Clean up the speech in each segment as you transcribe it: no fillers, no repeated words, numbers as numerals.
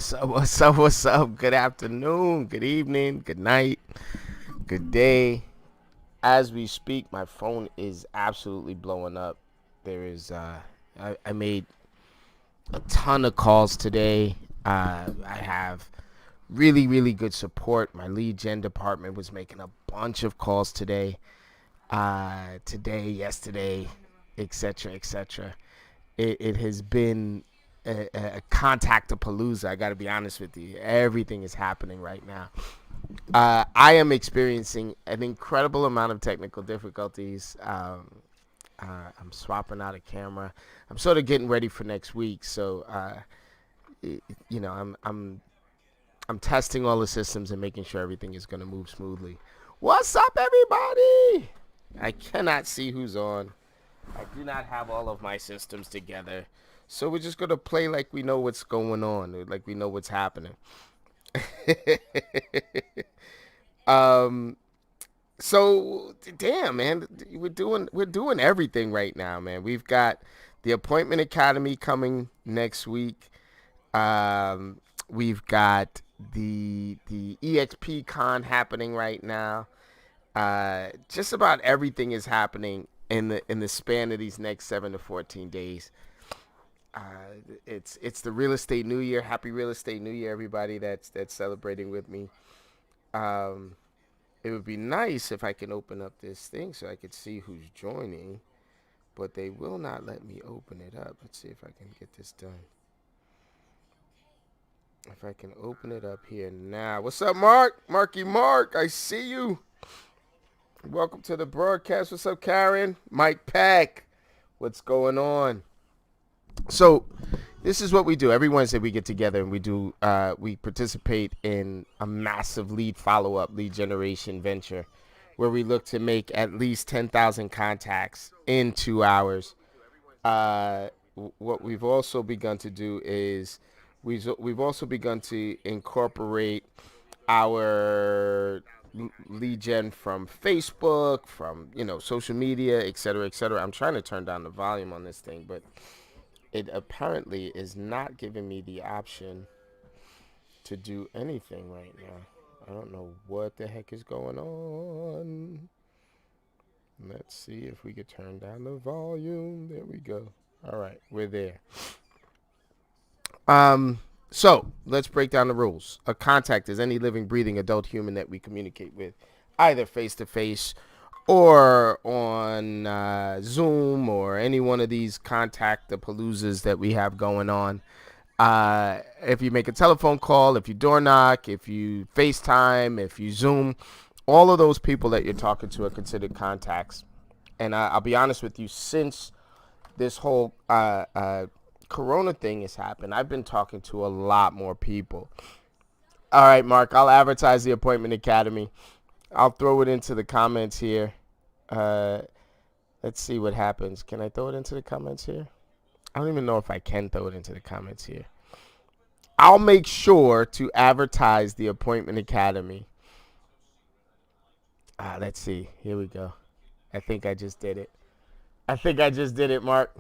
What's up? What's up? What's up? Good afternoon, good evening, good night, good day. As we speak, my phone is absolutely blowing up. There is, I made a ton of calls today. I have really, really good support. My lead gen department was making a bunch of calls today, yesterday, etc., etc. It has been a contact-a-palooza. I got to be honest with you. Everything is happening right now. I am experiencing an incredible amount of technical difficulties. I'm swapping out a camera. I'm sort of getting ready for next week, so you know, I'm testing all the systems and making sure everything is going to move smoothly. What's up, everybody? I cannot see who's on. I do not have all of my systems together. So we're just going to play like we know what's going on, like we know what's happening. um so damn man, we're doing everything right now, man. We've got the Appointment Academy coming next week. We've got the EXP Con happening right now. Just about everything is happening in the span of these next 7 to 14 days. It's the real estate new year. Happy real estate new year, everybody that's celebrating with me. Um, it would be nice if I can open up this thing so I could see who's joining, but they will not let me open it up. Let's see if I can get this done. If I can open it up here now. What's up, Mark? Marky Mark, I see you. Welcome to the broadcast. What's up, Karen? Mike Pack. What's going on? So, this is what we do. Every Wednesday we get together and we participate in a massive lead generation venture where we look to make at least 10,000 contacts in 2 hours. What we've also begun to do is we've also begun to incorporate our lead gen from Facebook, from social media, et cetera, et cetera. I'm trying to turn down the volume on this thing, but it apparently is not giving me the option to do anything right now. I don't know what the heck is going on. Let's see if we could turn down the volume. There we go. All right, we're there. So let's break down the rules. A contact is any living, breathing adult human that we communicate with, either face to face or on Zoom or any one of these contact the paloozas that we have going on. If you make a telephone call, if you door knock, if you FaceTime, if you Zoom, all of those people that you're talking to are considered contacts. And I'll be honest with you, since this whole Corona thing has happened, I've been talking to a lot more people. All right, Mark, I'll advertise the Appointment Academy. I'll throw it into the comments here. Let's see what happens. Can I throw it into the comments here? I don't even know if I can throw it into the comments here. I'll make sure to advertise the Appointment Academy. Let's see. Here we go. I think I just did it. Mark.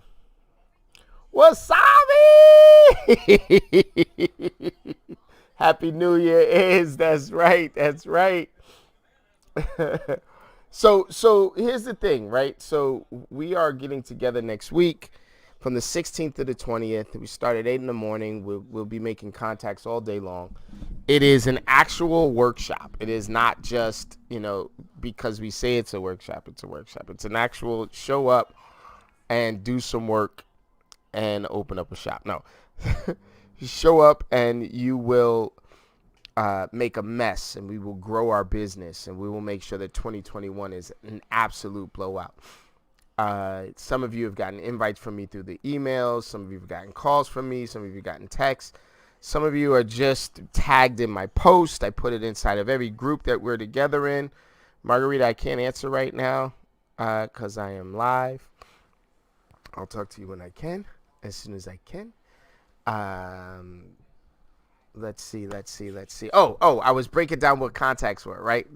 Wasabi! Happy New Year is. That's right. So here's the thing, right? So we are getting together next week from the 16th to the 20th. We start at 8 in the morning. We'll be making contacts all day long. It is an actual workshop. It is not just, because we say it's a workshop, it's a workshop. It's an actual show up and do some work and open up a shop. No. You show up and you will make a mess, and we will grow our business, and we will make sure that 2021 is an absolute blowout. Some of you have gotten invites from me through the emails. Some of you have gotten calls from me. Some of you have gotten texts. Some of you are just tagged in my post. I put it inside of every group that we're together in. Margarita, I can't answer right now because I am live. I'll talk to you when I can, as soon as I can. Let's see. Oh, I was breaking down what contacts were, right?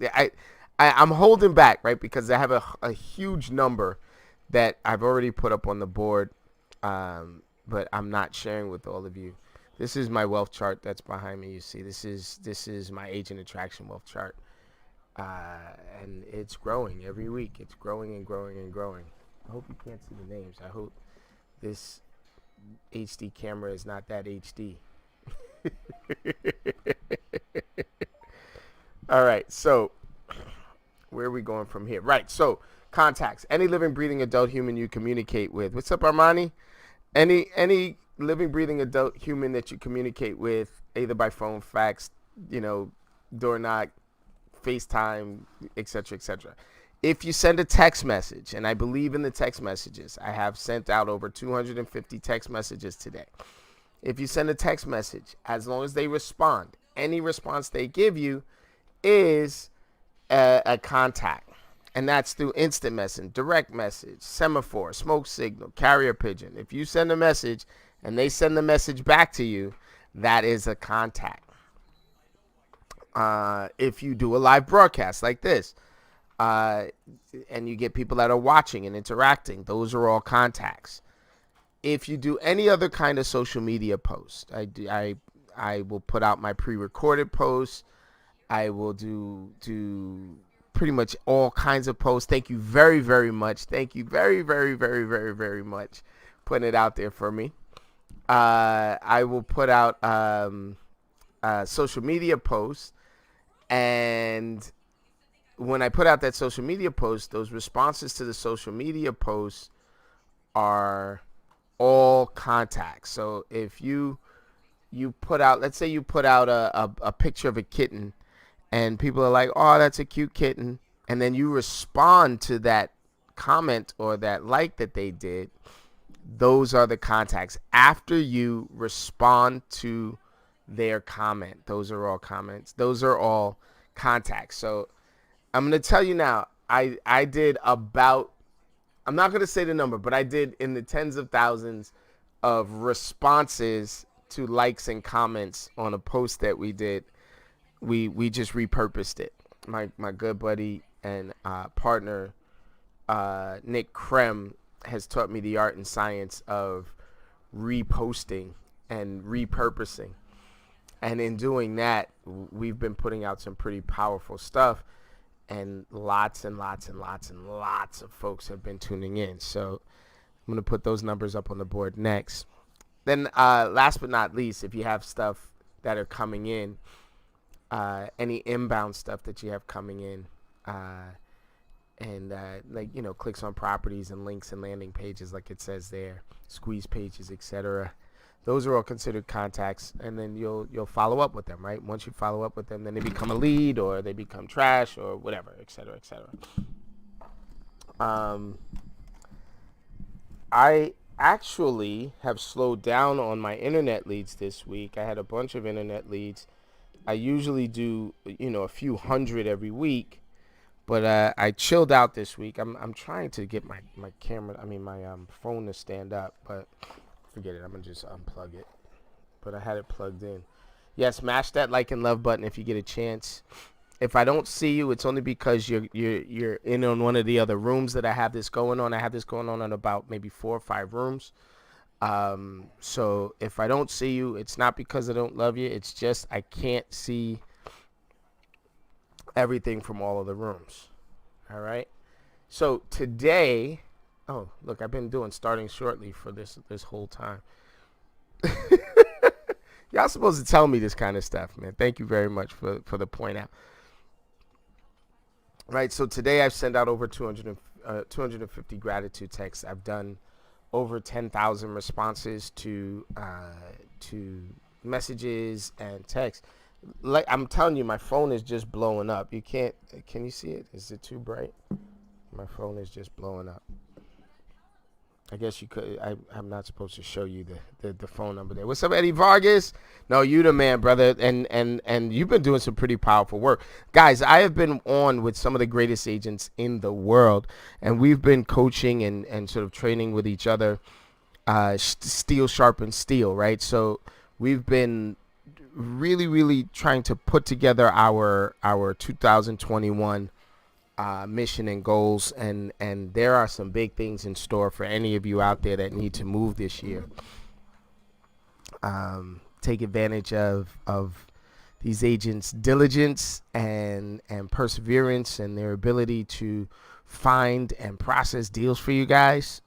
I'm holding back, right? Because I have a huge number that I've already put up on the board, but I'm not sharing with all of you. This is my wealth chart that's behind me. You see, this is my agent attraction wealth chart, and it's growing every week. It's growing and growing and growing. I hope you can't see the names. I hope this HD camera is not that HD. All right, so where are we going from here? Right, so contacts. Any living, breathing adult human you communicate with. What's up, Armani? Any living, breathing adult human that you communicate with, either by phone, fax, door knock, FaceTime, etc., etc. If you send a text message, and I believe in the text messages, I have sent out over 250 text messages today. If you send a text message, as long as they respond, any response they give you is a contact. And that's through instant message, direct message, semaphore, smoke signal, carrier pigeon. If you send a message and they send the message back to you, that is a contact. If you do a live broadcast like this, and you get people that are watching and interacting, those are all contacts. If you do any other kind of social media post, I will put out my pre-recorded posts. I will do pretty much all kinds of posts. Thank you very, very much. Thank you very, very, very, very, very much putting it out there for me. I will put out social media posts, and when I put out that social media post, those responses to the social media posts are all contacts. So if you put out, let's say you put out a picture of a kitten, and people are like, oh, that's a cute kitten, and then you respond to that comment or that like that they did, those are the contacts. After you respond to their comment, those are all comments. Those are all contacts. So I'm going to tell you now, I did about, I'm not going to say the number, but I did in the tens of thousands of responses to likes and comments on a post that we did. We just repurposed it. My good buddy and partner, Nick Krem, has taught me the art and science of reposting and repurposing. And in doing that, we've been putting out some pretty powerful stuff, and lots and lots and lots and lots of folks have been tuning in. So I'm going to put those numbers up on the board next. Then last but not least, if you have stuff that are coming in, any inbound stuff that you have coming in, and clicks on properties and links and landing pages like it says there, squeeze pages, etc. Those are all considered contacts, and then you'll follow up with them, right? Once you follow up with them, then they become a lead, or they become trash, or whatever, etc., etc. I actually have slowed down on my internet leads this week. I had a bunch of internet leads. I usually do, a few hundred every week, but I chilled out this week. I'm trying to get my camera, my phone to stand up, but forget it. I'm gonna just unplug it. But I had it plugged in. Yeah, smash that like and love button if you get a chance. If I don't see you, it's only because you're in on one of the other rooms that I have this going on. I have this going on in about maybe 4 or 5 rooms. So if I don't see you, it's not because I don't love you. It's just I can't see everything from all of the rooms. All right. So today, oh, look, I've been doing starting shortly for this whole time. Y'all supposed to tell me this kind of stuff, man. Thank you very much for the point out. Right. So today I've sent out over 250 gratitude texts. I've done over 10,000 responses to messages and texts. Like I'm telling you, my phone is just blowing up. Can you see it? Is it too bright? My phone is just blowing up. I guess you could. I'm not supposed to show you the phone number there. What's up, Eddie Vargas? No, you the man, brother. And you've been doing some pretty powerful work. Guys, I have been on with some of the greatest agents in the world, and we've been coaching and sort of training with each other. Steel sharpens steel, right? So we've been really, really trying to put together our 2021 mission and goals, and there are some big things in store for any of you out there that need to move this year. take advantage of these agents' diligence and perseverance and their ability to find and process deals for you guys,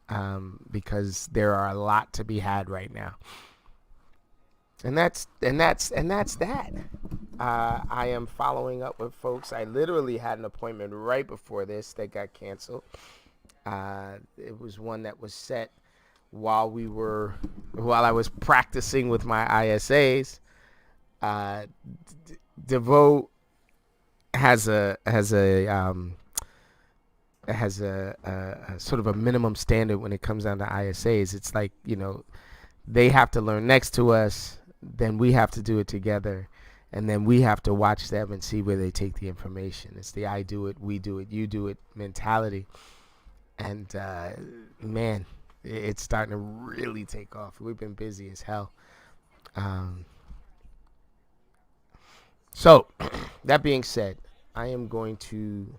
because there are a lot to be had right now. And that's that. I am following up with folks. I literally had an appointment right before this that got canceled. It was one that was set while I was practicing with my ISAs. DeVoe has a sort of a minimum standard when it comes down to ISAs. It's like, they have to learn next to us, then we have to do it together, and then we have to watch them and see where they take the information. It's the I do it, we do it, you do it mentality. And man, it's starting to really take off. We've been busy as hell. So that being said, I am going to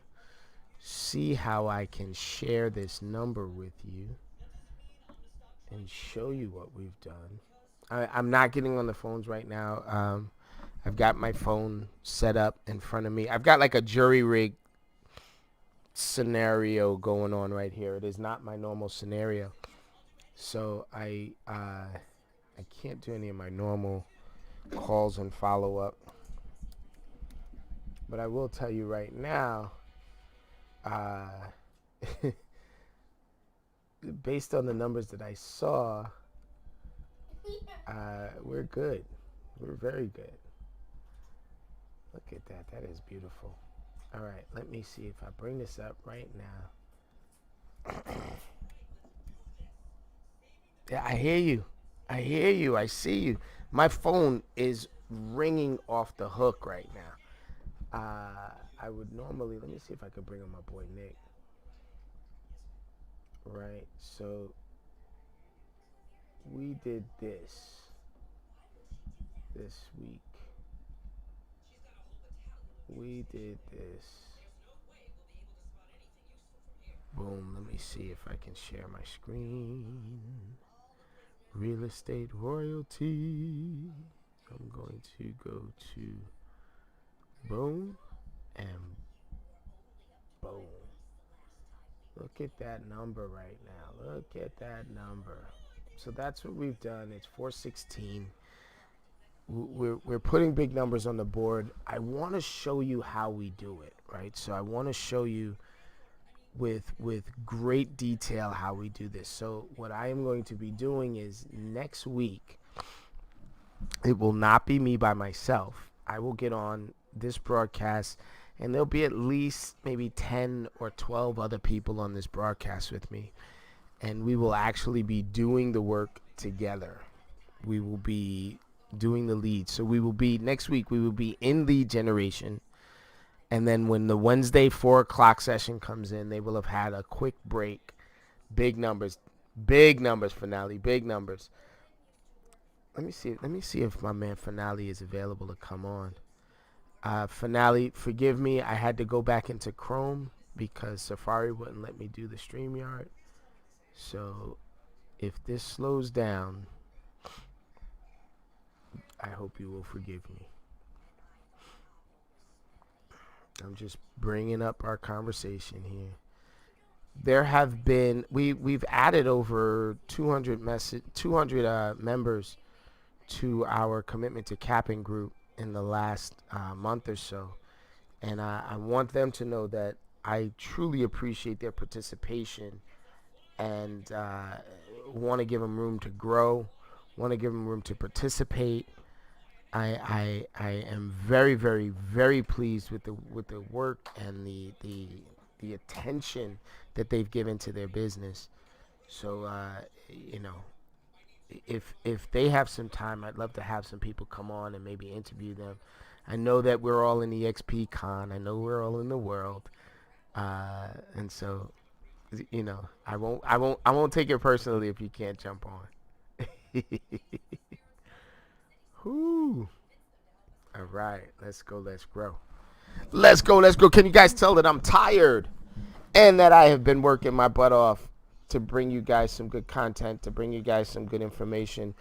see how I can share this number with you and show you what we've done. I'm not getting on the phones right now. I've got my phone set up in front of me. I've got like a jury rig scenario going on right here. It is not my normal scenario. So I can't do any of my normal calls and follow up. But I will tell you right now, based on the numbers that I saw, we're good. We're very good. Look at that. That is beautiful. All right, let me see if I bring this up right now. Yeah, I hear you. I hear you. I see you. My phone is ringing off the hook right now. I would normally, let me see if I could bring on my boy Nick. Right, so we did this week. We did this. Boom, let me see if I can share my screen. Real estate royalty. I'm going to go to boom and boom. Look at that number right now. Look at that number. So that's what we've done. It's 416. We're putting big numbers on the board. I want to show you how we do it, right? So I want to show you with great detail how we do this. So what I am going to be doing is next week, it will not be me by myself. I will get on this broadcast, and there'll be at least maybe 10 or 12 other people on this broadcast with me. And we will actually be doing the work together. We will be doing the leads. So we will be, next week, we will be in lead generation. And then when the Wednesday 4 o'clock session comes in, they will have had a quick break. Big numbers finale, big numbers. Let me see if my man Finale is available to come on. Finale, forgive me, I had to go back into Chrome because Safari wouldn't let me do the StreamYard. So if this slows down, I hope you will forgive me. I'm just bringing up our conversation here. There have been, we've added over 200 members to our Commitment to Capping group in the last month or so. And I want them to know that I truly appreciate their participation and want to give them room to grow, want to give them room to participate. I am very, very, very pleased with the work and the attention that they've given to their business. So, if they have some time, I'd love to have some people come on and maybe interview them. I know that we're all in the XP Con. I know we're all in the world, and so, I won't take it personally if you can't jump on. Whoo! All right, let's go. Let's grow. Let's go. Can you guys tell that I'm tired and that I have been working my butt off to bring you guys some good content, to bring you guys some good information,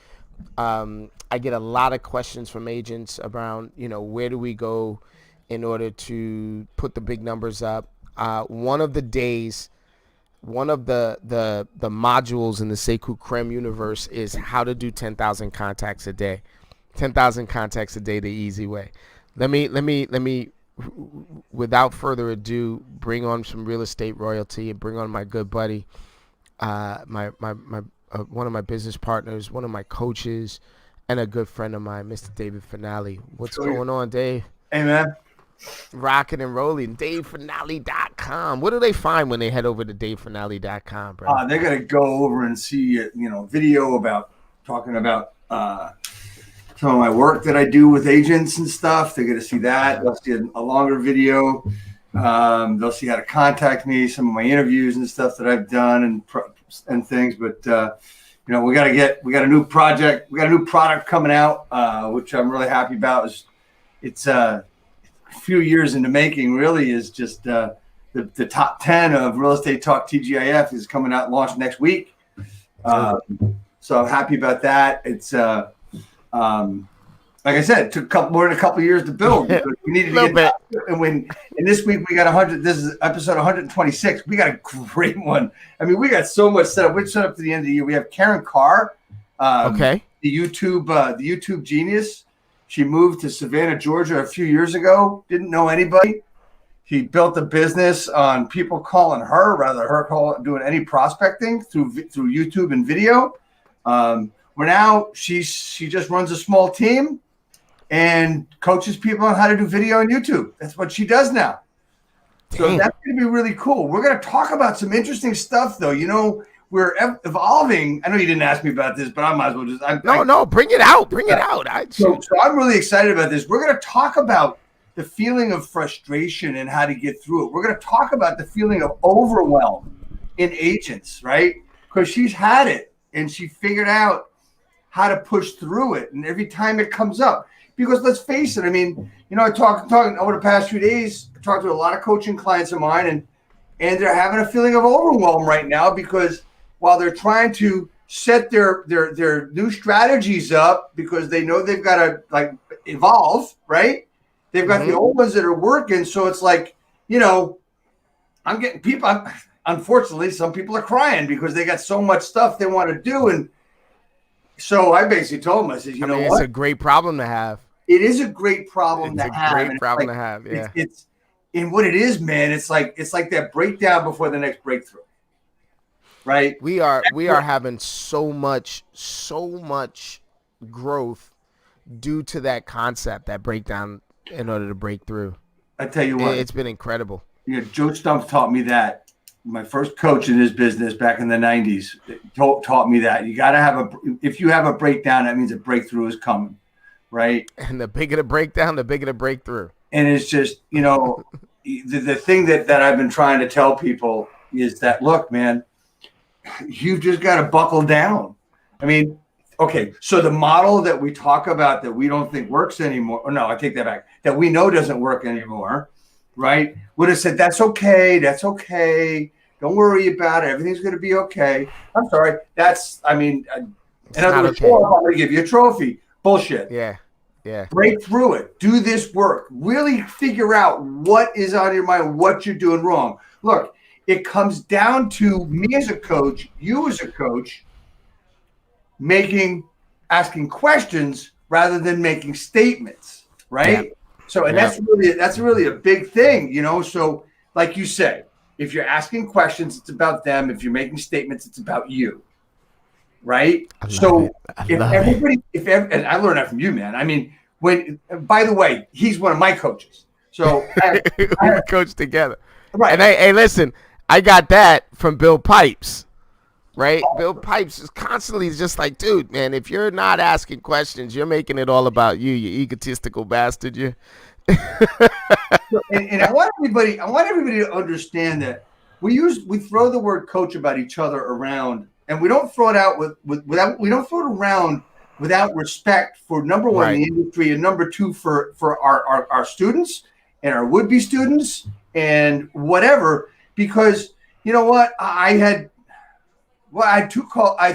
I get a lot of questions from agents around, where do we go in order to put the big numbers up. One of the days, one of the modules in the Sekou Krem universe is how to do 10,000 contacts a day. 10,000 contacts a day the easy way. Let me without further ado bring on some real estate royalty and bring on my good buddy, my one of my business partners, one of my coaches, and a good friend of mine, Mr. David Finale. What's going on, Dave? Hey, man. Rocking and rolling. DaveFinale.com. What do they find when they head over to DaveFinale.com, bro? They're going to go over and see, video about talking about some of my work that I do with agents and stuff. They're going to see that. They'll see a longer video. They'll see how to contact me, some of my interviews and stuff that I've done and things. But, we got a new project. We got a new product coming out, which I'm really happy about. It's a few years in the making, really, is just the top 10 of Real Estate Talk TGIF is coming out, launched next week. So I'm happy about that. It's like I said, it took more than a couple of years to build. We needed to get and this week we got 100. This is episode 126. We got a great one. I mean, we got so much set up. We're set up to the end of the year. We have Karen Carr, the YouTube genius. She moved to Savannah, Georgia a few years ago. Didn't know anybody. She built a business on people calling her rather than her doing any prospecting through YouTube and video. Where now she just runs a small team and coaches people on how to do video on YouTube. That's what she does now. Damn. So that's going to be really cool. We're going to talk about some interesting stuff, though. We're evolving. I know you didn't ask me about this, but I might as well just. Bring it out. Bring it out. So I'm really excited about this. We're going to talk about the feeling of frustration and how to get through it. We're going to talk about the feeling of overwhelm in agents, right? Because she's had it and she figured out how to push through it. And every time it comes up, because let's face it, I mean, I talking over the past few days, I talked to a lot of coaching clients of mine, and they're having a feeling of overwhelm right now because while they're trying to set their new strategies up because they know they've got to evolve, right? They've got the old ones that are working. So it's like, I'm getting people, unfortunately, some people are crying because they got so much stuff they want to do. And so I basically told them, I said, what? It's a great problem to have. It is a great problem to have. It's a great problem to have, yeah. It's and what it is, man, it's like that breakdown before the next breakthrough. Right? We are having so much growth due to that concept, that breakdown in order to break through. I tell you what, it's been incredible. Joe Stumpf taught me that. My first coach in his business back in the 90s taught me that. You got to if you have a breakdown, that means a breakthrough is coming, right? And the bigger the breakdown, the bigger the breakthrough. And it's just, the thing that I've been trying to tell people is that, look, man, you've just got to buckle down. I mean, okay, so the model that we talk about that we don't think works anymore, or no, I take that back, that we know doesn't work anymore, right? Would have said, that's okay. Don't worry about it. Everything's going to be okay. I'm sorry. In other words, I'm going to give you a trophy. Bullshit. Yeah. Break through it. Do this work. Really figure out what is on your mind, what you're doing wrong. Look, it comes down to me as a coach, you as a coach, asking questions rather than making statements, right? Yeah. So, and that's really a big thing, So, like you say, if you're asking questions, it's about them. If you're making statements, it's about you, right? So, and I learned that from you, man. I mean, by the way, he's one of my coaches. So we coach together, right? And hey, listen. I got that from Bill Pipes, right? Bill Pipes is constantly just like, dude, man, if you're not asking questions, you're making it all about you, you egotistical bastard, you. and I want everybody to understand that we throw the word coach about each other around, and we don't throw it out without respect for number one, the industry, and number two for our students and our would-be students and whatever. Because you know what, I had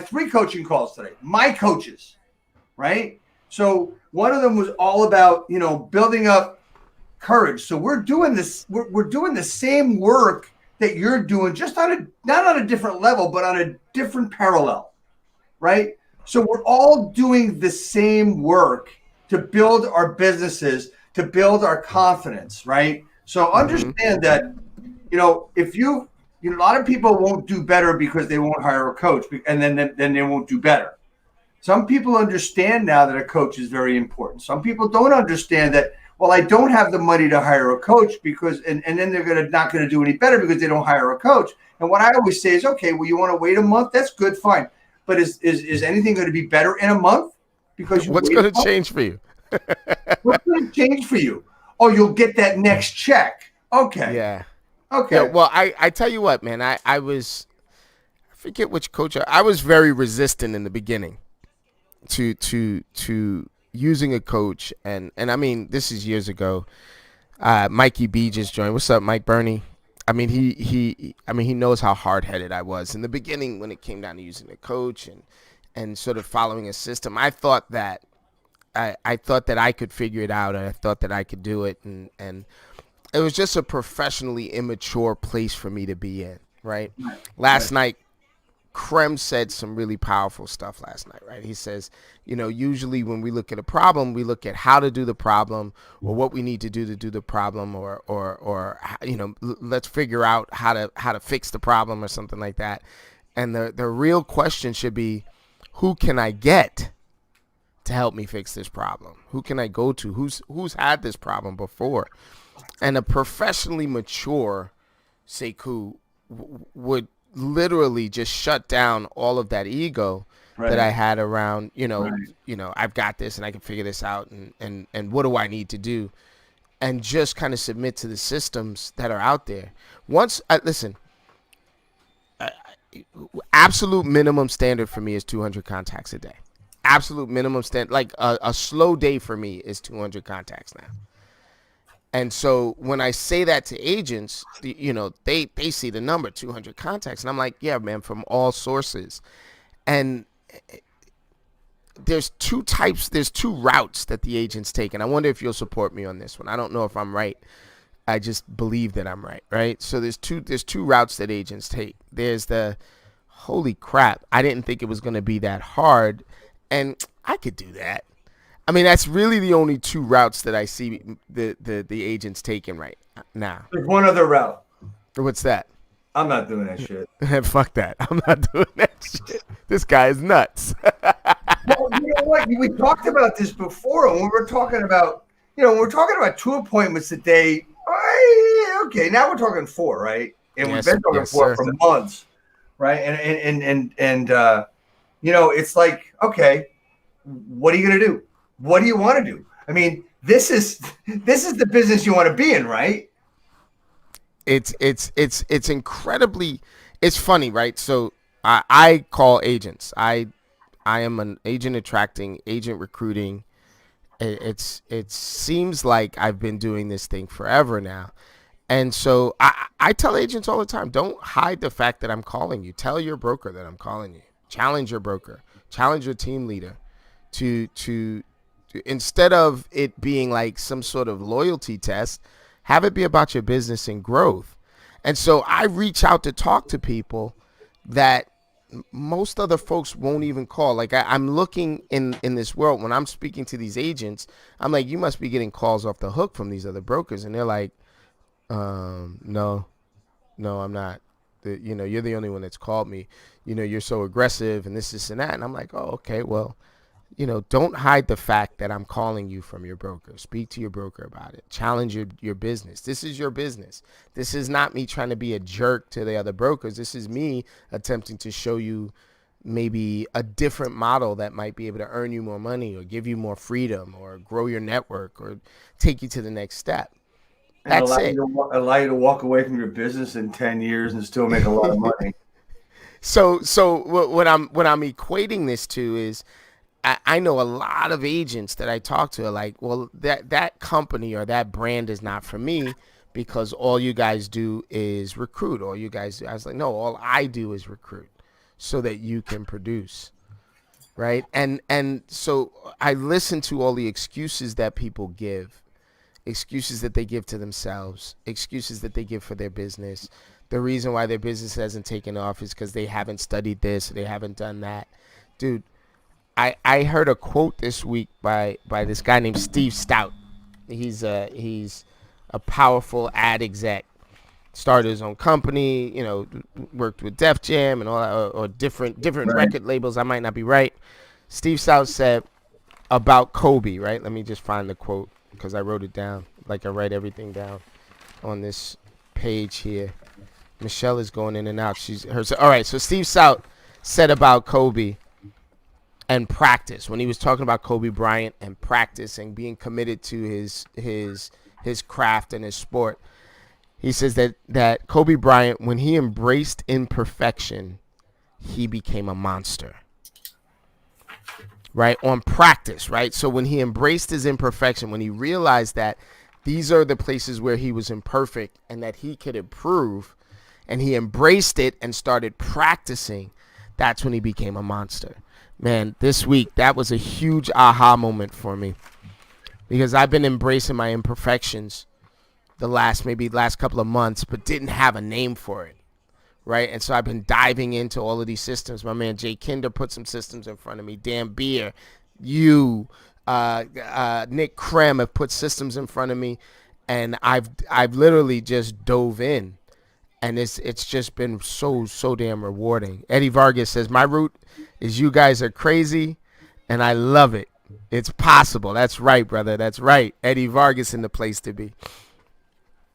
3 coaching calls today. My coaches, right? So one of them was all about, building up courage. So we're doing this, we're doing the same work that you're doing, just not on a different level, but on a different parallel, right? So we're all doing the same work to build our businesses, to build our confidence, right? So understand that, if a lot of people won't do better because they won't hire a coach, and then they won't do better. Some people understand now that a coach is very important. Some people don't understand that, well, I don't have the money to hire a coach because, and then they're not going to do any better because they don't hire a coach. And what I always say is, okay, well, you want to wait a month? That's good, fine. But is anything going to be better in a month? Because what's going to change for you? What's going to change for you? Oh, you'll get that next check. Okay. Yeah. Okay. Yeah, well, I tell you what, man, I forget which coach. I was very resistant in the beginning to using a coach, and I mean, this is years ago. Mikey B just joined. What's up, Mike Burney? I mean, he knows how hard-headed I was in the beginning when it came down to using a coach and sort of following a system. I thought that I could figure it out, and I thought that I could do it, and it was just a professionally immature place for me to be in, right? Last night, Krem said some really powerful stuff last night, right? He says, usually when we look at a problem, we look at how to do the problem or what we need to do the problem or let's figure out how to fix the problem or something like that. And the real question should be, who can I get to help me fix this problem? Who can I go to? Who's had this problem before? And a professionally mature Sekou would literally just shut down all of that ego that I had around, I've got this and I can figure this out and what do I need to do? And just kind of submit to the systems that are out there. Absolute minimum standard for me is 200 contacts a day. Absolute minimum standard, like a slow day for me is 200 contacts now. And so when I say that to agents, they see the number 200 contacts, and I'm like, yeah, man, from all sources. And there's two routes that the agents take, and I wonder if you'll support me on this one. I don't know if I'm right. I just believe that I'm right? So there's two routes that agents take. There's the, holy crap, I didn't think it was going to be that hard, and I could do that. I mean, that's really the only two routes that I see the agents taking right now. There's one other route. What's that? I'm not doing that shit. Fuck that. I'm not doing that shit. This guy is nuts. Well, you know what? We talked about this before when we were talking about, we're talking about 2 appointments a day. Okay, now we're talking 4, right? And we've been talking 4 for months, right? And it's like, okay, what are you going to do? What do you want to do? I mean, this is the business you want to be in, right? It's incredibly, it's funny, right? So I call agents. I am an agent attracting, agent recruiting. It seems like I've been doing this thing forever now. And so I tell agents all the time, don't hide the fact that I'm calling you. Tell your broker that I'm calling you. Challenge your broker. Challenge your team leader to instead of it being like some sort of loyalty test, have it be about your business and growth. And so I reach out to talk to people that most other folks won't even call. Like I'm looking in this world when I'm speaking to these agents, I'm like, you must be getting calls off the hook from these other brokers. And they're like, no, I'm not. You're the only one that's called me. You're so aggressive and this and that. And I'm like, oh, okay, well, don't hide the fact that I'm calling you from your broker. Speak to your broker about it. Challenge your business. This is your business. This is not me trying to be a jerk to the other brokers. This is me attempting to show you maybe a different model that might be able to earn you more money or give you more freedom or grow your network or take you to the next step. That's it. Allow you to walk away from your business in 10 years and still make a lot of money. So what I'm equating this to is, I know a lot of agents that I talk to are like, well, that company or that brand is not for me because all you guys do is recruit. I was like, no, all I do is recruit so that you can produce. right? And so I listen to all the excuses that people give, excuses that they give to themselves, excuses that they give for their business. The reason why their business hasn't taken off is because they haven't studied this, they haven't done that. Dude, I heard a quote this week by this guy named Steve Stout. He's a powerful ad exec. Started his own company, worked with Def Jam and all that, or different Right. record labels. I might not be right. Steve Stout said about Kobe, right? Let me just find the quote because I wrote it down. Like I write everything down on this page here. Michelle is going in and out. All right. So Steve Stout said about Kobe and practice when he was talking about Kobe Bryant and practice and being committed to his craft and his sport. He says that Kobe Bryant, when he embraced imperfection, he became a monster. Right? On practice, right? So when he embraced his imperfection, when he realized that these are the places where he was imperfect and that he could improve, and he embraced it and started practicing, that's when he became a monster. Man, this week, that was a huge aha moment for me because I've been embracing my imperfections the last couple of months, but didn't have a name for it, right? And so I've been diving into all of these systems. My man Jay Kinder put some systems in front of me. Dan Beer, Nick Krem have put systems in front of me, and I've literally just dove in, and it's just been so damn rewarding. Eddie Vargas says my route is you guys are crazy, and I love it. It's possible. That's right, brother. That's right. Eddie Vargas in the place to be.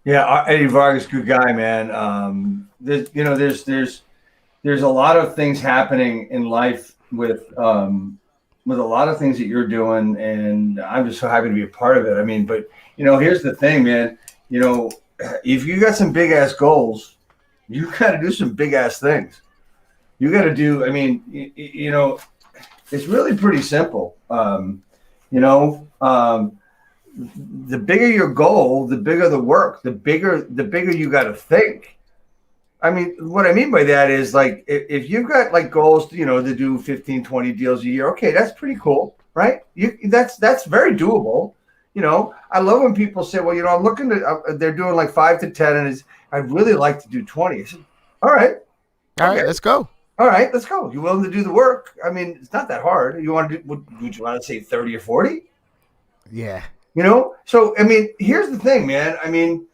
Yeah, Eddie Vargas, good guy, man. There's a lot of things happening in life with a lot of things that you're doing, and I'm just so happy to be a part of it. I mean, but here's the thing, man. If you got some big ass goals, you got to do some big ass things. You got to do. I mean, it's really pretty simple. The bigger your goal, the bigger the work, the bigger you got to think. I mean, what I mean by that is like, if you've got like goals, to do 15, 20 deals a year, okay, that's pretty cool, right? That's very doable. I love when people say, well, I'm looking to, they're doing like 5 to 10 and I'd really like to do 20. I said, all right, let's go. All right, let's go. You willing to do the work? I mean, it's not that hard. You want to do, would you want to say 30 or 40? Yeah. So I mean, here's the thing, man. I mean,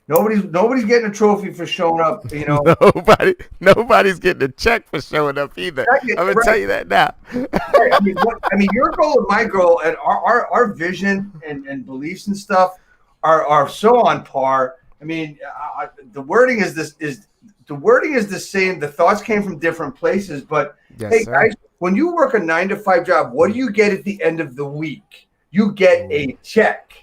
nobody's getting a trophy for showing up. Nobody's getting a check for showing up either. I'm gonna tell you that now. Right. I mean, your goal and my goal and our vision and beliefs and stuff are so on par. I mean, the wording is the same. The thoughts came from different places, but yes, hey, sir. guys, when you work a 9-to-5 job, what do you get at the end of the week? You get a check.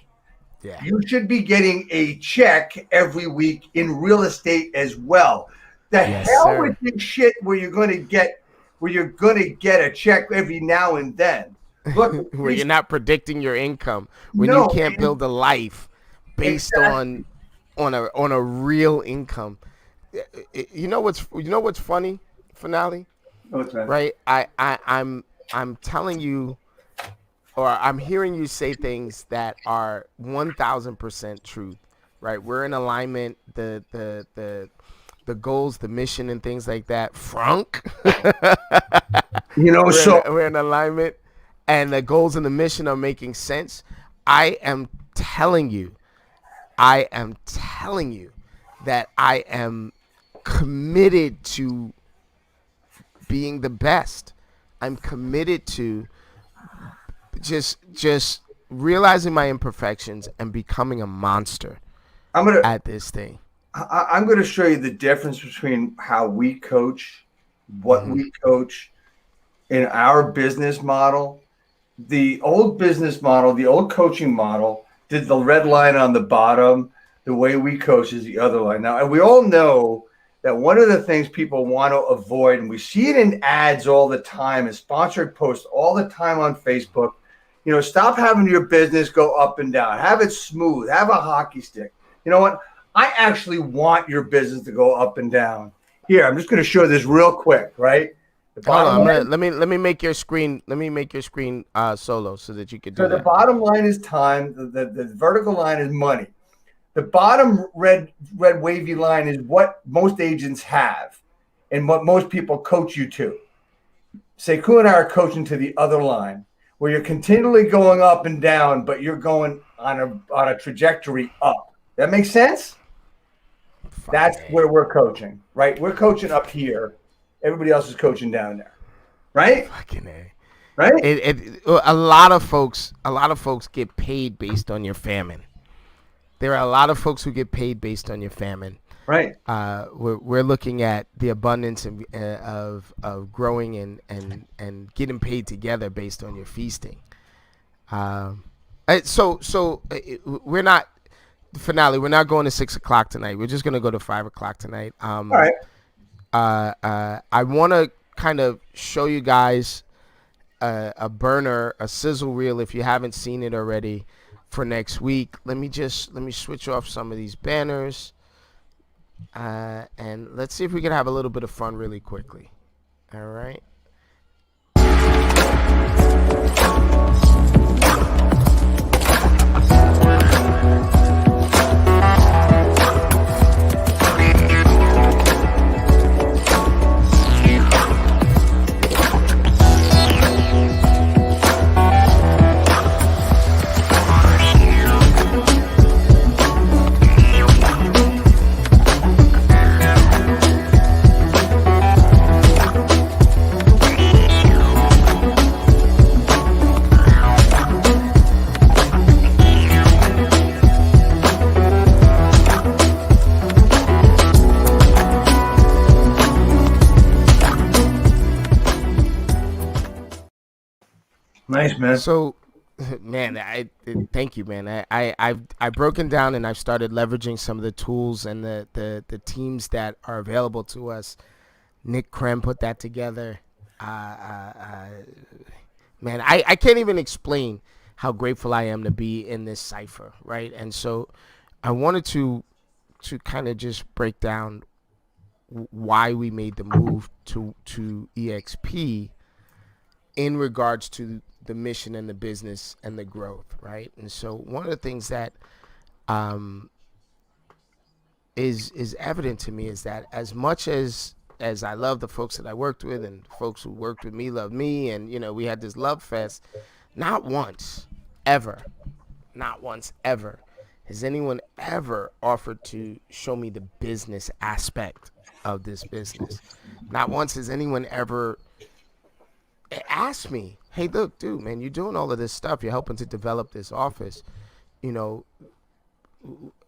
Yeah. You should be getting a check every week in real estate as well. Hell with this shit where you're going to get a check every now and then. Look, where you're not predicting your income, when you can't build a life based on a real income. You know what's funny, Finale? What's that? Right? I'm telling you, or I'm hearing you say things that are 1,000% truth, right? We're in alignment, the goals, the mission, and things like that. Frank, we're in alignment, and the goals and the mission are making sense. I am telling you that I am committed to being the best. I'm committed to just realizing my imperfections and becoming a monster at this thing. I'm going to show you the difference between how we coach, what we coach in our business model. The old business model, the old coaching model, did the red line on the bottom. The way we coach is the other line. Now, and we all know that one of the things people want to avoid, and we see it in ads all the time, and sponsored posts all the time on Facebook, stop having your business go up and down. Have it smooth. Have a hockey stick. You know what? I actually want your business to go up and down. Here, I'm just going to show this real quick, right? The Hold bottom on, line. let me make your screen. Let me make your screen solo so that you could do So the that. bottom line is time. The vertical line is money. The bottom red wavy line is what most agents have and what most people coach you to. Sekou and I are coaching to the other line where you're continually going up and down, but you're going on a trajectory up. That makes sense? That's where we're coaching, right? We're coaching up here. Everybody else is coaching down there, right? Fucking A. Right? A lot of folks get paid based on your famine. There are a lot of folks who get paid based on your famine. Right. We're looking at the abundance of growing and getting paid together based on your feasting. So we're not finale. We're not going to 6 o'clock tonight. We're just gonna go to 5 o'clock tonight. All right. I want to kind of show you guys a burner, a sizzle reel if you haven't seen it already for next week. Let me switch off some of these banners. And let's see if we can have a little bit of fun really quickly. All right. Nice, man. So, man, thank you, man. I've broken down and I've started leveraging some of the tools and the teams that are available to us. Nick Krem put that together. Man, I can't even explain how grateful I am to be in this cipher, right? And so I wanted to kind of just break down why we made the move to EXP in regards to the mission and the business and the growth, right? And so one of the things that is evident to me is that as much as I love the folks that I worked with and folks who worked with me love me, and you know we had this love fest, not once ever has anyone ever offered to show me the business aspect of this business. Not once has anyone ever asked me, hey, look, dude, man, you're doing all of this stuff. You're helping to develop this office. You know,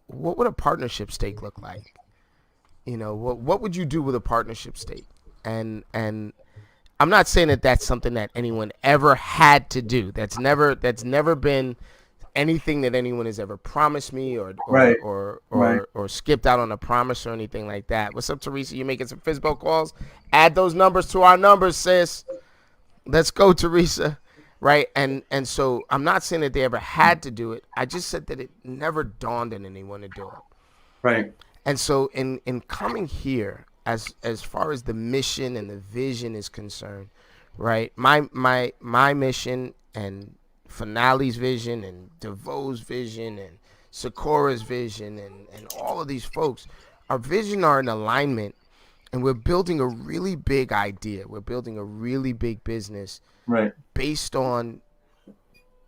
what would a partnership stake look like? You know, what would you do with a partnership stake? And I'm not saying that that's something that anyone ever had to do. That's never been anything that anyone has ever promised me or skipped out on a promise or anything like that. What's up, Teresa? You making some Fizbo calls? Add those numbers to our numbers, sis. Let's go, Teresa. Right. And so I'm not saying that they ever had to do it. I just said that it never dawned on anyone to do it. Right. And so in coming here, as far as the mission and the vision is concerned, right? My mission and Finale's vision and DeVoe's vision and Sakura's vision and all of these folks, our vision are in alignment, and we're building a really big idea. We're building a really big business, right, based on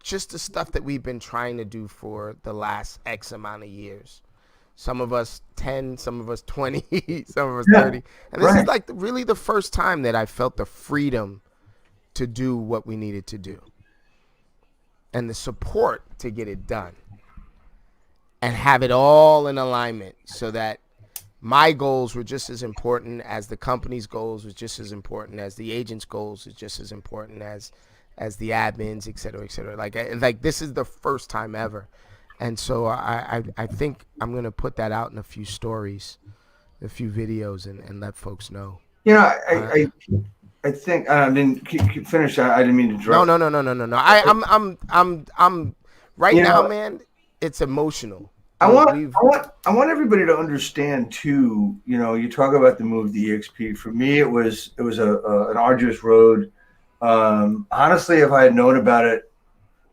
just the stuff that we've been trying to do for the last X amount of years. Some of us 10, some of us 20, some of us 30. And this is like really the first time that I felt the freedom to do what we needed to do and the support to get it done and have it all in alignment so that my goals were just as important as the company's goals, was just as important as the agent's goals, was just as important as the admins, et cetera, et cetera. Like this is the first time ever. And so I think I'm going to put that out in a few stories, a few videos, and let folks know. You know, I think I didn't finish. I didn't mean to drop. No. I'm right now, man. It's emotional. we've I want everybody to understand too. You know, you talk about the move to EXP. For me, it was an arduous road. Honestly, if I had known about it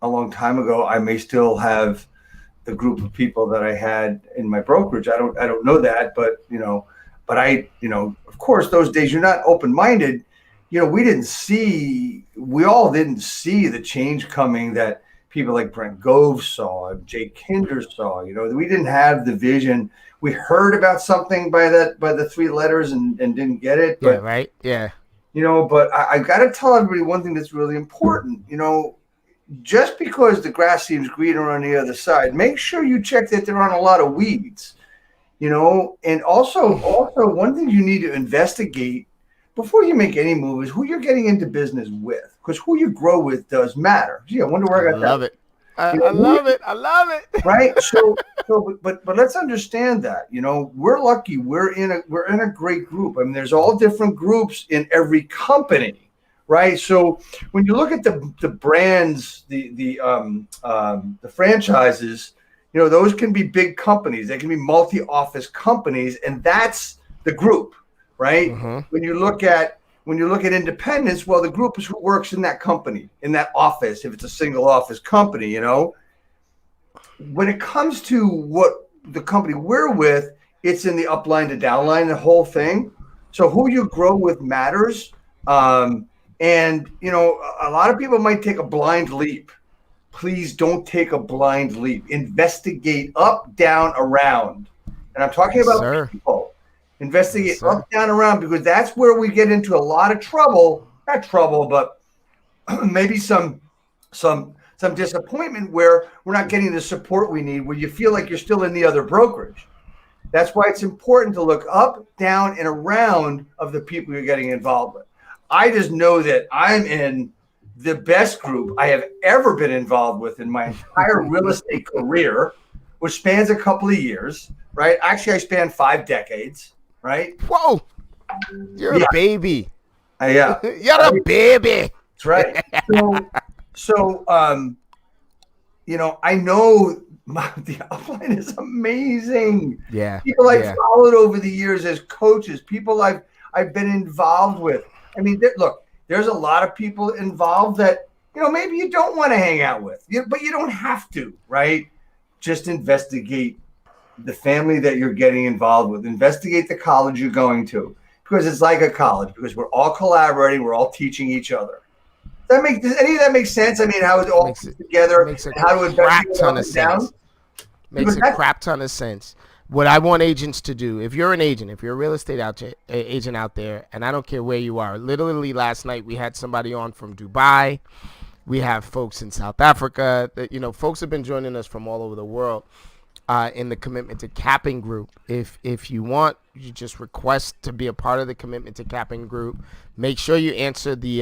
a long time ago, I may still have the group of people that I had in my brokerage. I don't know that, but of course, those days you're not open minded. You know, we all didn't see the change coming that people like Brent Gove saw, Jay Kinder saw. You know, we didn't have the vision. We heard about something by the three letters and didn't get it. But, yeah, right. Yeah. you know, but I got to tell everybody one thing that's really important. You know, just because the grass seems greener on the other side, make sure you check that there aren't a lot of weeds. You know, and also one thing you need to investigate before you make any move is who you're getting into business with, because who you grow with does matter. Gee, I wonder where I got that. Love it. I love it. I love it. Right. But let's understand that, you know, we're lucky. We're in a great group. I mean, there's all different groups in every company. Right. So when you look at the brands, the franchises, you know, those can be big companies. They can be multi-office companies, and that's the group, right? Mm-hmm. When you look at independents, well, the group is who works in that company, in that office. If it's a single office company, you know, when it comes to what the company we're with, it's in the upline to downline, the whole thing. So who you grow with matters. And you know, a lot of people might take a blind leap. Please don't take a blind leap. Investigate up, down, around. And I'm talking about people. Investigate up, down, around, because that's where we get into a lot of trouble. Not trouble, but maybe some disappointment where we're not getting the support we need, where you feel like you're still in the other brokerage. That's why it's important to look up, down, and around of the people you're getting involved with. I just know that I'm in the best group I have ever been involved with in my entire real estate career, which spans a couple of years, right? Actually, I span 5 decades, right? Whoa, you're a baby. Yeah, you're a baby. That's right. So, you know, I know the upline is amazing. Yeah, people I've followed over the years as coaches, people I've been involved with. I mean, look. There's a lot of people involved that, you know, maybe you don't want to hang out with, but you don't have to, right? Just investigate the family that you're getting involved with. Investigate the college you're going to, because it's like a college, because we're all collaborating. We're all teaching each other. Does any of that make sense? I mean, how it all fits together, makes a how to investigate ton of sense. Makes a crap ton of sense. What I want agents to do, if you're an agent, if you're a real estate agent out there, and I don't care where you are, literally last night we had somebody on from Dubai. We have folks in South Africa. You know, folks have been joining us from all over the world in the Commitment to Capping group. If you want, you just request to be a part of the Commitment to Capping group. Make sure you answer the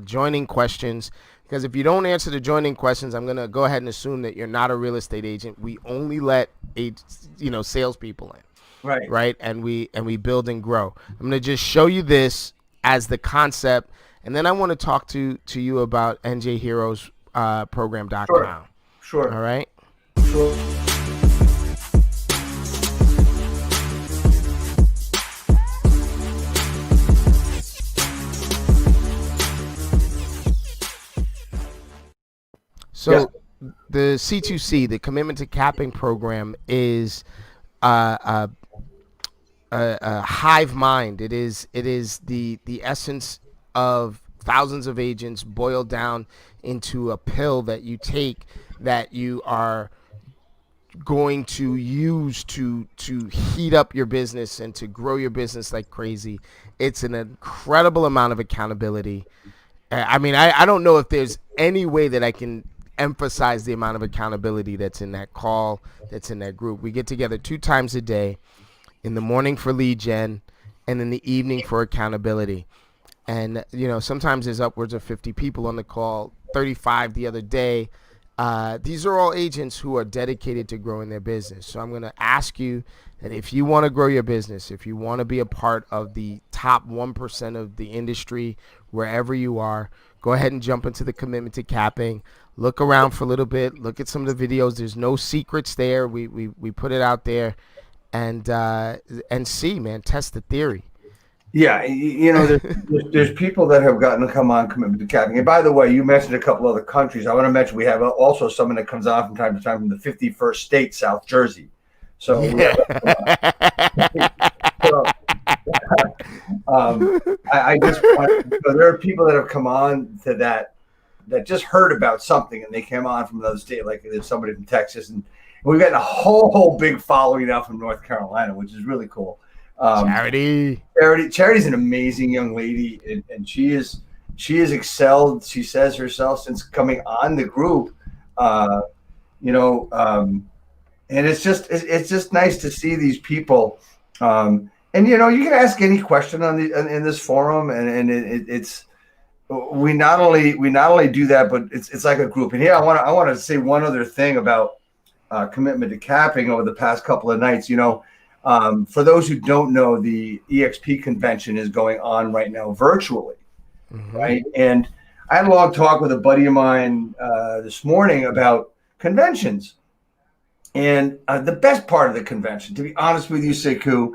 joining questions. Because if you don't answer the joining questions, I'm gonna go ahead and assume that you're not a real estate agent. We only let salespeople in, right? And we build and grow. I'm gonna just show you this as the concept, and then I want to talk to you about NJHeroes program.com. Sure. All right. Sure. So the C2C, the Commitment to Capping program, is a hive mind. It is the essence of thousands of agents boiled down into a pill that you take, that you are going to use to heat up your business and to grow your business like crazy. It's an incredible amount of accountability. I mean, I don't know if there's any way that I can emphasize the amount of accountability that's in that call, that's in that group. We get together 2 times a day, in the morning for lead gen and in the evening for accountability. And, you know, sometimes there's upwards of 50 people on the call, 35 the other day. These are all agents who are dedicated to growing their business. So I'm going to ask you that if you want to grow your business, if you want to be a part of the top 1% of the industry, wherever you are, go ahead and jump into the Commitment to Capping. Look around for a little bit. Look at some of the videos. There's no secrets there. We put it out there, and see, man, test the theory. Yeah, there's people that have gotten to come on Commitment to Capping. And by the way, you mentioned a couple other countries. I want to mention we have also someone that comes on from time to time from the 51st state, South Jersey. So, Yeah. I just want, there are people that have come on to that just heard about something and they came on from another state, like there's somebody from Texas, and we've got a whole big following now from North Carolina, which is really cool. Charity's an amazing young lady, and she has excelled. She says herself since coming on the group, and it's just nice to see these people. And you can ask any question in this forum, and it's we not only do that, but it's like a group. And here I want to say one other thing about Commitment to Capping over the past couple of nights. For those who don't know, the EXP convention is going on right now virtually, right? And I had a long talk with a buddy of mine this morning about conventions. And the best part of the convention, to be honest with you, Sekou,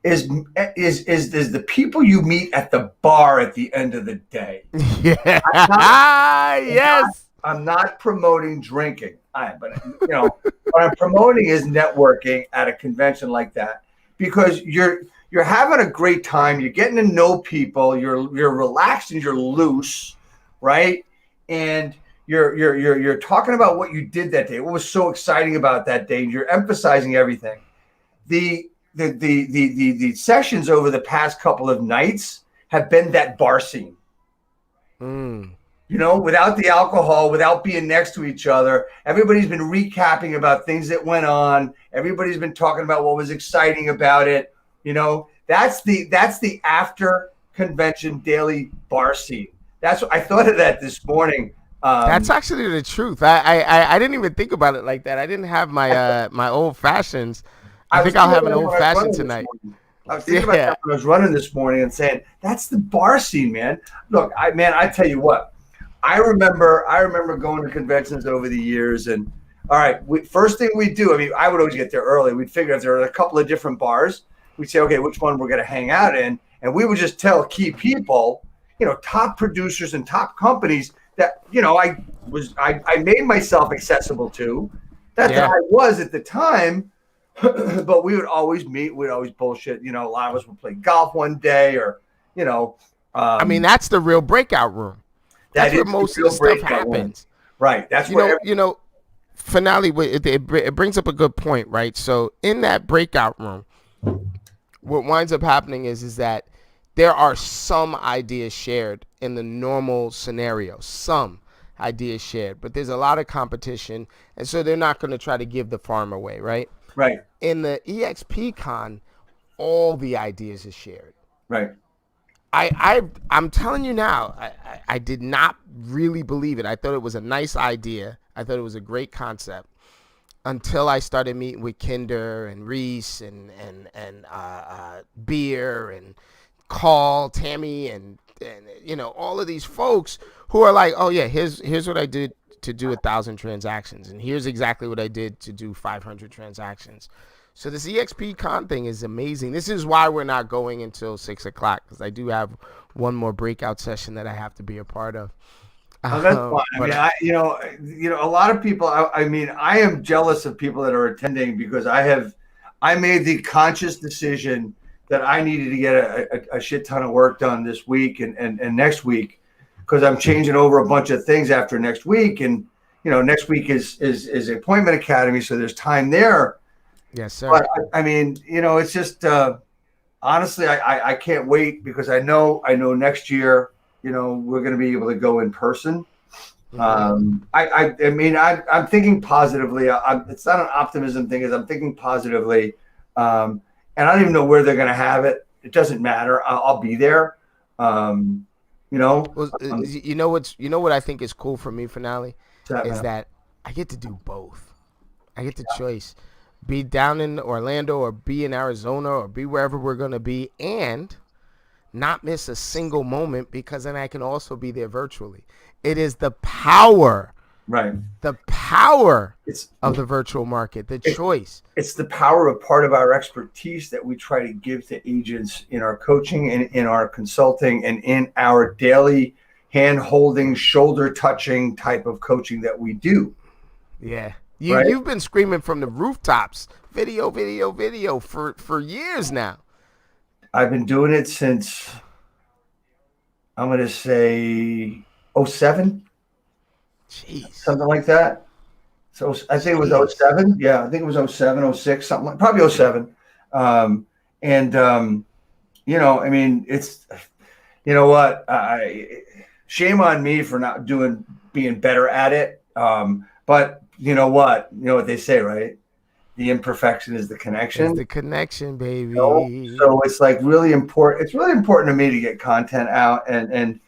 is the people you meet at the bar at the end of the day. Yeah. I'm not promoting drinking. But what I'm promoting is networking at a convention like that, because you're having a great time. You're getting to know people. You're relaxed and you're loose, right? And you're talking about what you did that day, what was so exciting about that day, and you're emphasizing everything. The sessions over the past couple of nights have been that bar scene. Without the alcohol, without being next to each other, everybody's been recapping about things that went on. Everybody's been talking about what was exciting about it. That's the after convention daily bar scene. That's what I thought of that this morning. That's actually the truth. I didn't even think about it like that. I didn't have my my old fashions. I think I'll have an old fashioned tonight. I was thinking about that when I was running this morning and saying, that's the bar scene, man. Look, I tell you what, I remember going to conventions over the years, and all right, first thing we do, I would always get there early. We'd figure if there were a couple of different bars, we'd say, okay, which one we're going to hang out in, and we would just tell key people, top producers and top companies that, I made myself accessible to. That I was at the time. But we would always meet. We'd always bullshit. A lot of us would play golf one day, or that's the real breakout room. That's where most of the stuff happens. Right. That's where finale. It brings up a good point, right? So in that breakout room, what winds up happening is that there are some ideas shared in the normal scenario. Some ideas shared, but there's a lot of competition, and so they're not going to try to give the farm away, right? Right. In the EXP Con, all the ideas are shared. Right. I'm telling you now, I did not really believe it. I thought it was a nice idea. I thought it was a great concept until I started meeting with Kinder and Reese and Beer and Call, Tammy, and all of these folks who are like, oh yeah, here's what I did to do 1,000 transactions, and here's exactly what I did to do 500 transactions. So this EXP Con thing is amazing. This is why we're not going until 6:00, because I do have one more breakout session that I have to be a part of. Oh, that's fine. A lot of people. I am jealous of people that are attending, because I made the conscious decision that I needed to get a shit ton of work done this week and next week, because I'm changing over a bunch of things after next week, and next week is Appointment Academy, so there's time there. Yes, sir. But it's just honestly, I can't wait, because I know next year, we're going to be able to go in person. Mm-hmm. I'm thinking positively. It's not an optimism thing, I'm thinking positively, and I don't even know where they're going to have it. It doesn't matter. I'll be there. What I think is cool for me, Finale, is that I get to do both. I get the choice. Be down in Orlando or be in Arizona or be wherever we're going to be and not miss a single moment because then I can also be there virtually. It is the power, Right. the power It's of the virtual market, the choice. It's the power of part of our expertise that we try to give to agents in our coaching and in our consulting and in our daily hand-holding, shoulder-touching type of coaching that we do. Yeah. Right? You've been screaming from the rooftops, video for years now. I've been doing it since, I'm going to say, '07, Jeez. something like that. So I think it was '07. Yeah, I think it was '07, '06, something like, probably '07. You know, I mean, it's, you know what? Shame on me for not being better at it. But you know what? You know what they say, right? The imperfection is the connection. It's the connection, baby. So it's like really important. It's really important to me to get content out and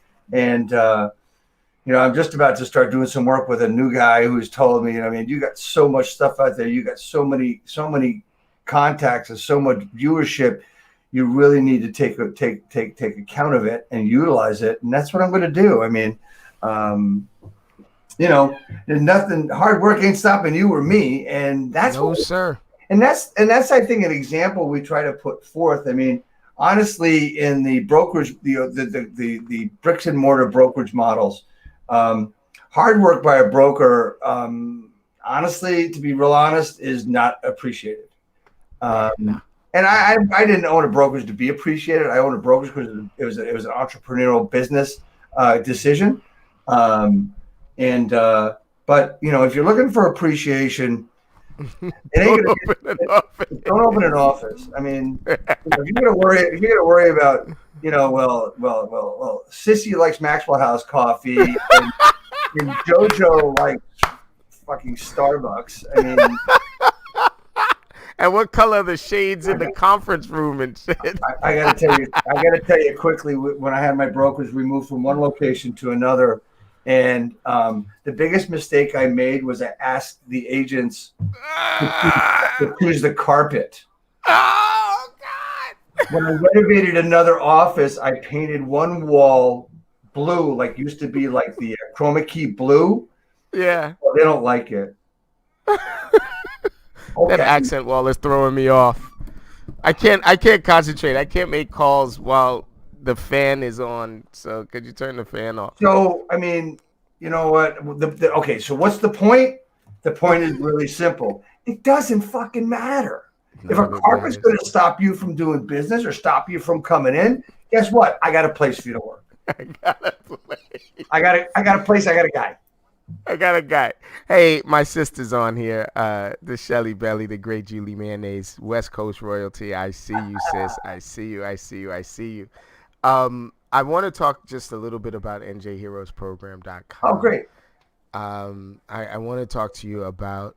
you know, I'm just about to start doing some work with a new guy who's told me, you know, I mean, you got so much stuff out there. You got so many contacts and so much viewership. You really need to take account of it and utilize it. And that's what I'm going to do. I mean, you know, there's nothing, hard work ain't stopping you or me. And that's sir. And that's, I think, an example we try to put forth. I mean, honestly, in the brokerage, the bricks and mortar brokerage models, hard work by a broker, honestly, to be real honest, is not appreciated. And I didn't own a brokerage to be appreciated. I owned a brokerage because it was an entrepreneurial business decision. But you know, if you're looking for appreciation, don't open an office. I mean, you know, if you're gonna worry about, you know, well, Sissy likes Maxwell House coffee and JoJo likes fucking Starbucks. I mean, and what color are the shades in the conference room and shit? I gotta tell you quickly. When I had my brokers, we moved from one location to another. And the biggest mistake I made was I asked the agents to choose the carpet. Oh, God. When I renovated another office, I painted one wall blue, like used to be like the chroma key blue. Yeah. Well, they don't like it. Okay. That accent wall is throwing me off. I can't concentrate. I can't make calls while the fan is on, so could you turn the fan off? So, I mean, you know what? Okay, so what's the point? The point is really simple. It doesn't fucking matter. If a carpet's going to stop you from doing business or stop you from coming in, guess what? I got a place for you to work. I got a place. I got a guy. I got a guy. Hey, my sister's on here. The Shelly Belly, the great Julie Mayonnaise, West Coast royalty. I see you, sis. I see you. I want to talk just a little bit about njheroesprogram.com. Oh, great. I want to talk to you about,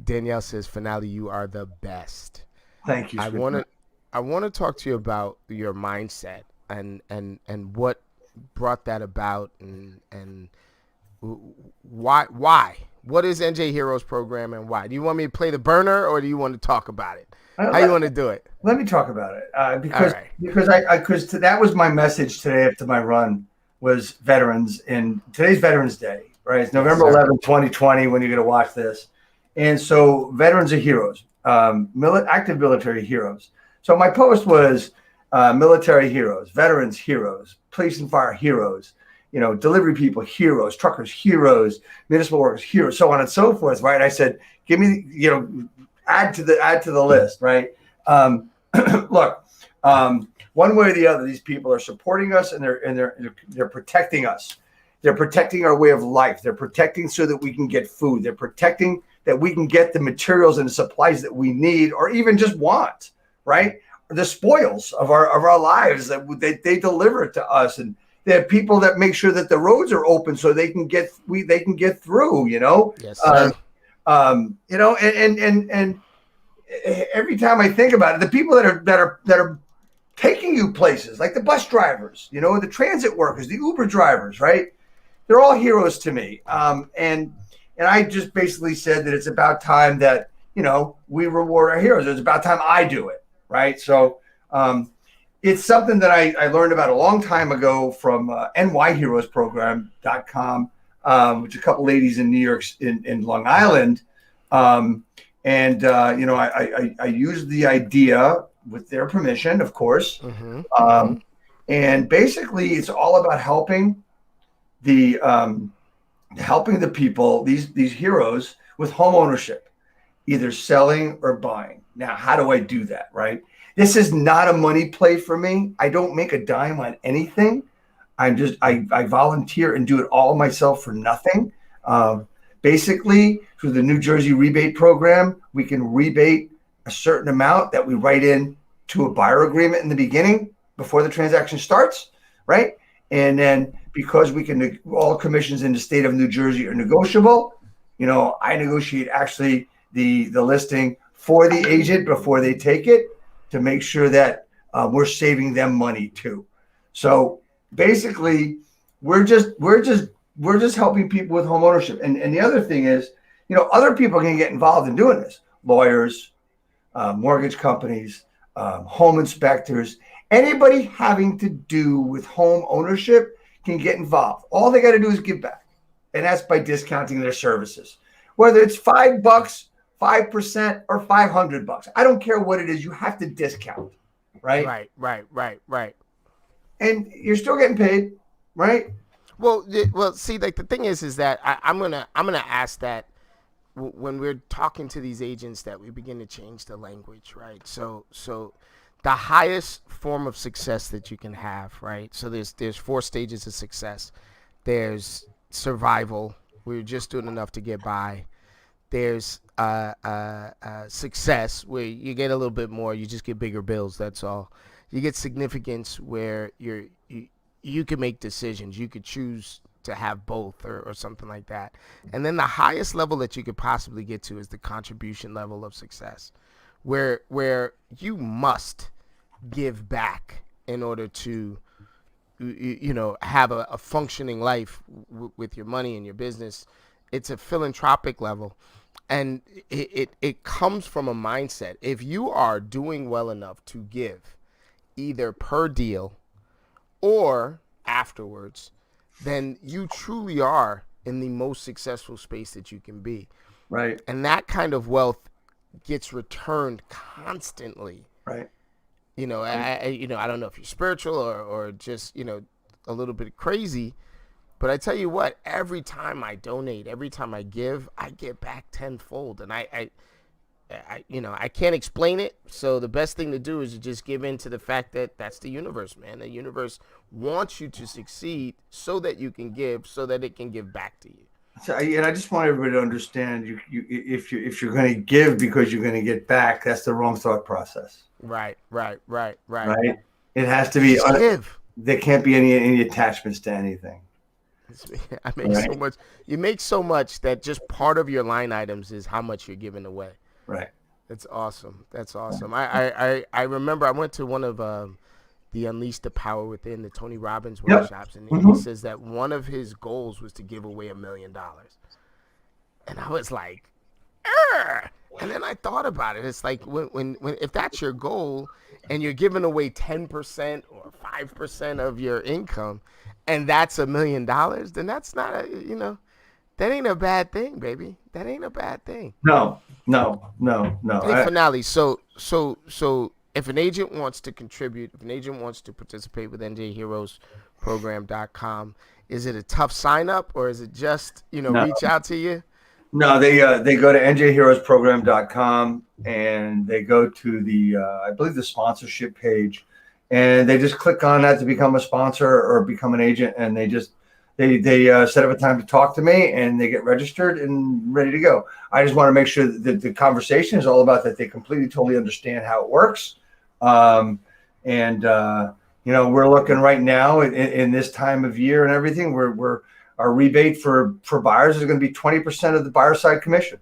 Danielle says, Finale, you are the best. Thank you. I want to talk to you about your mindset and what brought that about and why. What is NJ Heroes Program and why? Do you want me to play the burner or do you want to talk about it? How you want to do it? Let me talk about it because that was my message today after my run was veterans, and today's Veterans Day, right? It's November 11, 2020 when you're going to watch this, and so veterans are heroes, active military heroes. So my post was military heroes, veterans heroes, police and fire heroes, you know, delivery people heroes, truckers heroes, municipal workers heroes, so on and so forth, right? I said, give me, you know, add to the list, right? Look, one way or the other, these people are supporting us and they're protecting us. They're protecting our way of life. They're protecting so that we can get food. They're protecting that we can get the materials and the supplies that we need or even just want, right? The spoils of our lives that they deliver to us, and they have people that make sure that the roads are open so they can get through, you know. Yes, sir. You know, and every time I think about it, the people that are taking you places, like the bus drivers, you know, the transit workers, the Uber drivers, right? They're all heroes to me. And And I just basically said that it's about time that, we reward our heroes. It's about time I do it. Right. So it's something that I learned about a long time ago from nyheroesprogram.com, which a couple ladies in New York, in Long Island. I used the idea with their permission, of course. And basically it's all about helping the people, these heroes, with home ownership, either selling or buying. Now, how do I do that? Right. This is not a money play for me. I don't make a dime on anything. I volunteer and do it all myself for nothing. Basically, through the New Jersey rebate program, we can rebate a certain amount that we write in to a buyer agreement in the beginning before the transaction starts, right? And then because we can, all commissions in the state of New Jersey are negotiable, I negotiate actually the listing for the agent before they take it to make sure that we're saving them money too. So basically, we're just helping people with home ownership. And the other thing is, other people can get involved in doing this. Lawyers, mortgage companies, home inspectors, anybody having to do with home ownership can get involved. All they got to do is give back. And that's by discounting their services. Whether it's $5, 5%, or $500. I don't care what it is. You have to discount, right? Right. And you're still getting paid, right? Well, see, like the thing is that I'm gonna ask that when we're talking to these agents, that we begin to change the language, right? So the highest form of success that you can have, right? So there's 4 stages of success. There's survival, where you're just doing enough to get by. There's success, where you get a little bit more, you just get bigger bills, that's all. You get significance, where you can make decisions, you could choose to have both or something like that. And then the highest level that you could possibly get to is the contribution level of success, where you must give back in order to have a functioning life with your money and your business. It's a philanthropic level, and it comes from a mindset. If you are doing well enough to give, either per deal or afterwards, then you truly are in the most successful space that you can be. Right. And that kind of wealth gets returned constantly. Right. I don't know if you're spiritual or just, a little bit crazy, but I tell you what, every time I donate, every time I give, I get back tenfold. And I can't explain it. So the best thing to do is to just give in to the fact that that's the universe, man. The universe wants you to succeed so that you can give, so that it can give back to you. So, and I just want everybody to understand, if you're going to give because you're going to get back, that's the wrong thought process. Right. It has to be give. There can't be any attachments to anything. I make so much. You make so much that just part of your line items is how much you're giving away. Right. That's awesome. I remember I went to one of the Unleash the Power Within, the Tony Robbins workshops, and he says that one of his goals was to give away $1 million. And I was like, Arr! And then I thought about it. It's like when if that's your goal and you're giving away 10% or 5% of your income, and that's $1 million, then that's not that ain't a bad thing, baby. That ain't a bad thing. No. Hey, Finale. So if an agent wants to contribute, if an agent wants to participate with njheroesprogram.com, is it a tough sign up, or is it just, reach out to you? No, they go to njheroesprogram.com and they go to the I believe the sponsorship page, and they just click on that to become a sponsor or become an agent, and they set up a time to talk to me, and they get registered and ready to go. I just want to make sure that the conversation is all about that they completely, totally understand how it works. We're looking right now in this time of year and everything, our rebate for buyers is going to be 20% of the buyer side commission.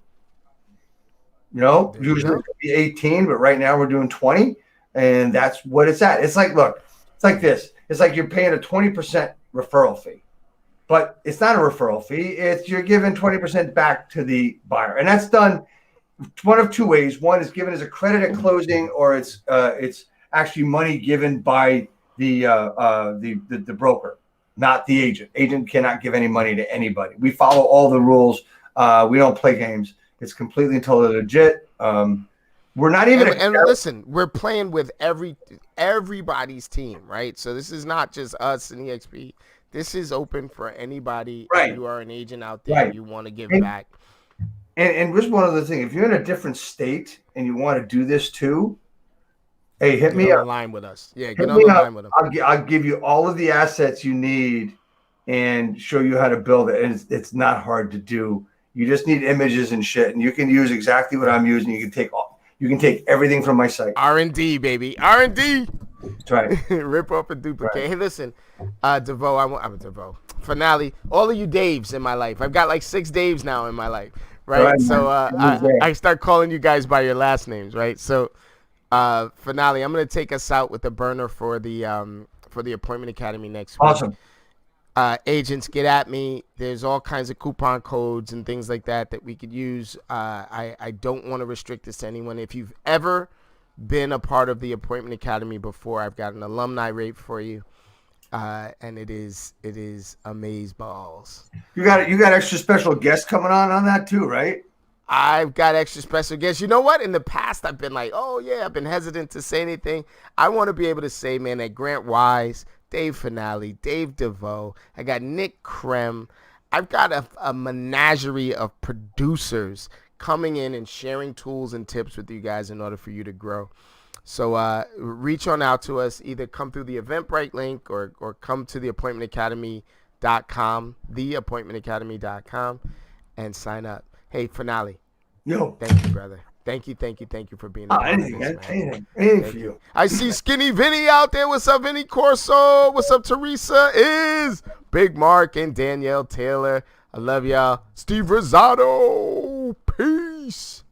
Usually it's going to be 18, but right now we're doing 20, and that's what it's at. It's like, look, it's like this. It's like you're paying a 20% referral fee. but it's not a referral fee. It's you're giving 20% back to the buyer, and that's done one of two ways. One is given as a credit at closing, or it's actually money given by the broker, not the agent. Agent cannot give any money to anybody. We follow all the rules. We don't play games. It's completely and totally legit. We're not even. And listen, we're playing with everybody's team, right? So this is not just us and EXP. This is open for anybody. Right. If you are an agent out there, Right. you want to give back. And just one other thing, if you're in a different state and you want to do this too, hey, hit me Get on up. the line with us. Yeah, Hit get on me the up. line with them. I'll give you all of the assets you need and show you how to build it. And it's not hard to do. You just need images and shit, and you can use exactly what I'm using. You can take everything from my site. R&D, baby. R&D. That's right. Rip off and duplicate. Right. Hey, listen, DeVoe, I'm DeVoe. Finale, all of you Daves in my life. I've got like 6 Daves now in my life, right? Right, So man. I start calling you guys by your last names, right? So Finale, I'm gonna take us out with a burner for the Appointment Academy next week. Awesome. Agents, get at me. There's all kinds of coupon codes and things like that we could use. I don't want to restrict this to anyone. If you've ever been a part of the Appointment Academy before, I've got an alumni rate for you, and it is amazeballs. You got extra special guests coming on that too, right? I've got extra special guests. You know what? In the past, I've been like, oh yeah, I've been hesitant to say anything. I want to be able to say, man, that Grant Wise, Dave Finale, Dave DeVoe, I got Nick Krem. I've got a menagerie of producers coming in and sharing tools and tips with you guys in order for you to grow. So reach on out to us. Either come through the Eventbrite link or come to theappointmentacademy.com, theappointmentacademy.com, and sign up. Hey, Finale. Yo. Thank you, brother. Thank you for being a part of Anything, this, man. anything for you. I see Skinny Vinny out there. What's up, Vinny Corso? What's up, Teresa? Is Big Mark and Danielle Taylor. I love y'all. Steve Rosado. Peace.